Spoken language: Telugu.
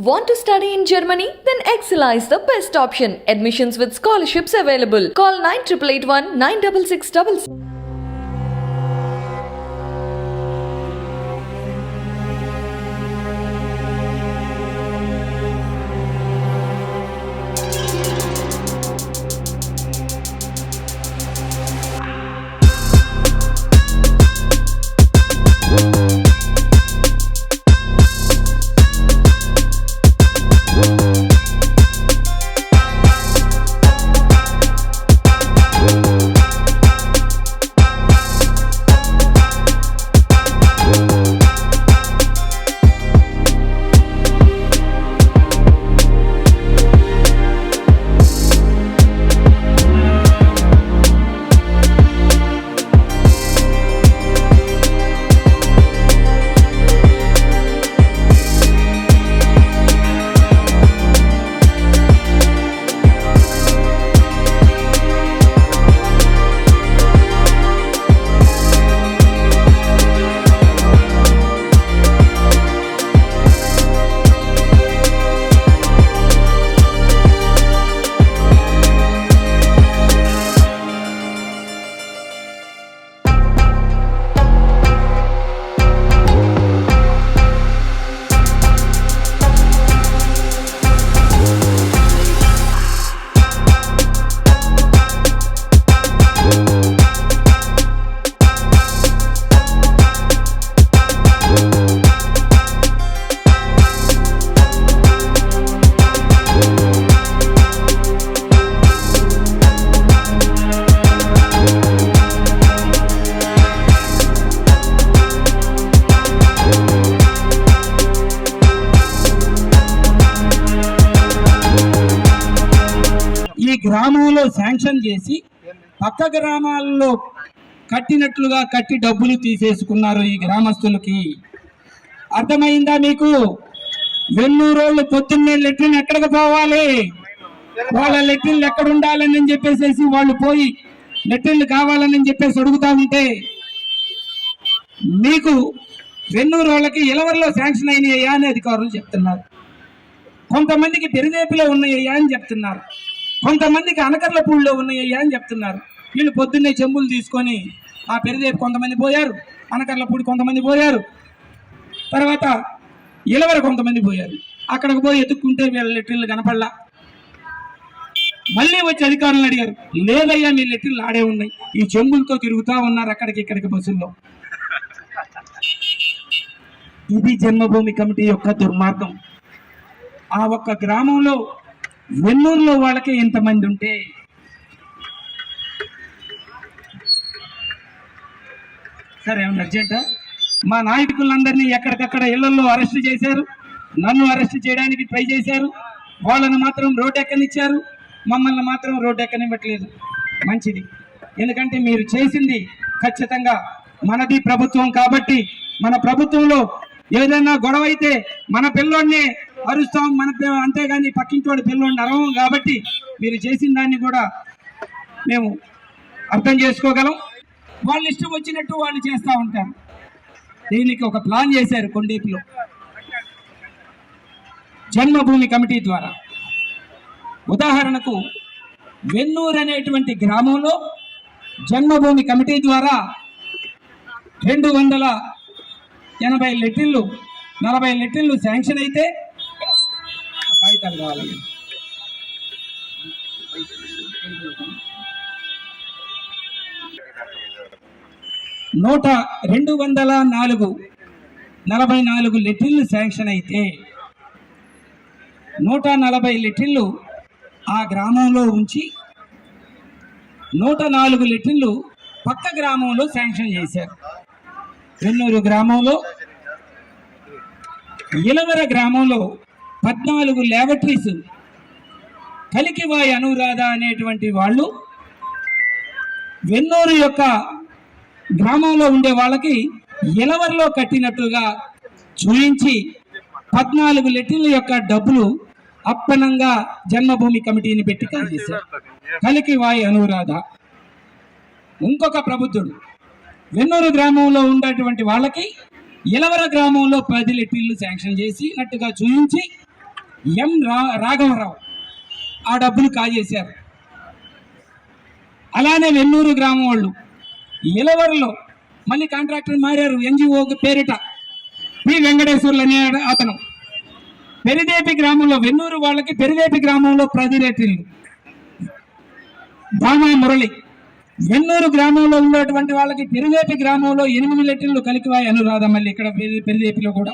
Want to study in Germany? Then Excella is the best option. Admissions with scholarships available. Call 9881 96666. గ్రామంలో శాంక్షన్ చేసి పక్క గ్రామాల్లో కట్టినట్లుగా కట్టి డబ్బులు తీసేసుకున్నారు ఈ గ్రామస్తులకి. అర్థమైందా మీకు? వెన్నూరోళ్ళు పొద్దున్నే లెట్రిన్ ఎక్కడికి పోవాలి, వాళ్ళ లెట్రిన్లు ఎక్కడ ఉండాలని చెప్పేసి వాళ్ళు పోయి లెట్రిన్లు కావాలని చెప్పేసి అడుగుతా ఉంటే మీకు వెన్నూరు వాళ్ళకి ఇలవరలో శాంక్షన్ అయినాయ్యా అని అధికారులు చెప్తున్నారు. కొంతమందికి పెరిదేపిలో ఉన్నాయ్యా అని చెప్తున్నారు. కొంతమందికి అనకర్లపూడిలో ఉన్నాయ్యా అని చెప్తున్నారు. వీళ్ళు పొద్దున్నే చెంబులు తీసుకొని ఆ పెరిదేపు కొంతమంది పోయారు, అనకర్లపూడి కొంతమంది పోయారు, తర్వాత ఇలవర కొంతమంది పోయారు. అక్కడికి పోయి ఎత్తుక్కుంటే వీళ్ళ లెట్రిన్లు కనపడలా. మళ్ళీ వచ్చి అధికారులను అడిగారు, లేదయ్యా మీ లెట్రిన్లు ఆడే ఉన్నాయి, ఈ చెంబులతో తిరుగుతూ ఉన్నారు అక్కడికి ఇక్కడికి బస్సుల్లో. ఇది జన్మభూమి కమిటీ యొక్క దుర్మార్గం. ఆ ఒక్క గ్రామంలో వెన్నూరులో వాళ్ళకే ఇంతమంది ఉంటే సరే ఏమన్నా అర్జెంటా? మా నాయకులందరినీ ఎక్కడికక్కడ ఇళ్లలో అరెస్ట్ చేశారు, నన్ను అరెస్ట్ చేయడానికి ట్రై చేశారు. వాళ్ళని మాత్రం రోడ్డు ఎక్కనిచ్చారు, మమ్మల్ని మాత్రం రోడ్డు ఎక్కనివ్వట్లేదు. మంచిది, ఎందుకంటే మీరు చేసింది ఖచ్చితంగా మనది ప్రభుత్వం కాబట్టి మన ప్రభుత్వంలో ఏదైనా గొడవ అయితే మన పిల్లోడిని అరుస్తాం, అంతేగాని పక్కింటి వాడి పిల్లోడిని అరవం. కాబట్టి మీరు చేసిన దాన్ని కూడా మేము అర్థం చేసుకోగలం. వాళ్ళు ఇష్టం వచ్చినట్టు వాళ్ళు చేస్తూ ఉంటారు. దీనికి ఒక ప్లాన్ చేశారు కొండేపిలో జన్మభూమి కమిటీ ద్వారా. ఉదాహరణకు వెన్నూరు అనేటువంటి గ్రామంలో జన్మభూమి కమిటీ ద్వారా 280 లెట్రిన్లు 40 లెట్రిన్లు శాంక్షన్ అయితే కాగితాలు కావాలండి. 244 లెట్రిన్లు శాంక్షన్ అయితే 140 లెట్రిన్లు ఆ గ్రామంలో ఉంచి 104 లెట్రిన్లు పక్క గ్రామంలో శాంక్షన్ చేశారు. వెన్నూరు గ్రామంలో, ఇలవర గ్రామంలో 14 ల్యాబొరేటరీస్ కలికివాయి అనురాధ అనేటువంటి వాళ్ళు వెన్నూరు యొక్క గ్రామంలో ఉండే వాళ్ళకి ఇలవరలో కట్టినట్టుగా చూయించి 14 లెట్రిన్ల యొక్క డబ్బులు అప్పనంగా జన్మభూమి కమిటీని పెట్టి కాజేశారు. కలికివాయి అనురాధ. ఇంకొక ప్రబుద్ధుడు వెన్నూరు గ్రామంలో ఉండేటువంటి వాళ్ళకి ఇలవర గ్రామంలో 10 లెట్రిన్లు శాంక్షన్ చేసినట్టుగా చూపించి రాఘవరావు ఆ డబ్బులు కాజేశారు. అలానే వెన్నూరు గ్రామం వాళ్ళు ఇలవరలో మళ్ళీ కాంట్రాక్టర్ మారారు ఎన్జిఓ పేరిట పి వెంకటేశ్వర్లు అనే అతను. పెరిదేపి గ్రామంలో వెన్నూరు వాళ్ళకి పెరిదేపి గ్రామంలో 10 లెట్రిన్లు. దామా మురళి వెన్నూరు గ్రామంలో ఉన్నటువంటి వాళ్ళకి పెరిదేపి గ్రామంలో 8 లెట్రిన్లు కలికివాయి అనురాధ మళ్ళీ ఇక్కడ పెరిదేపిలో కూడా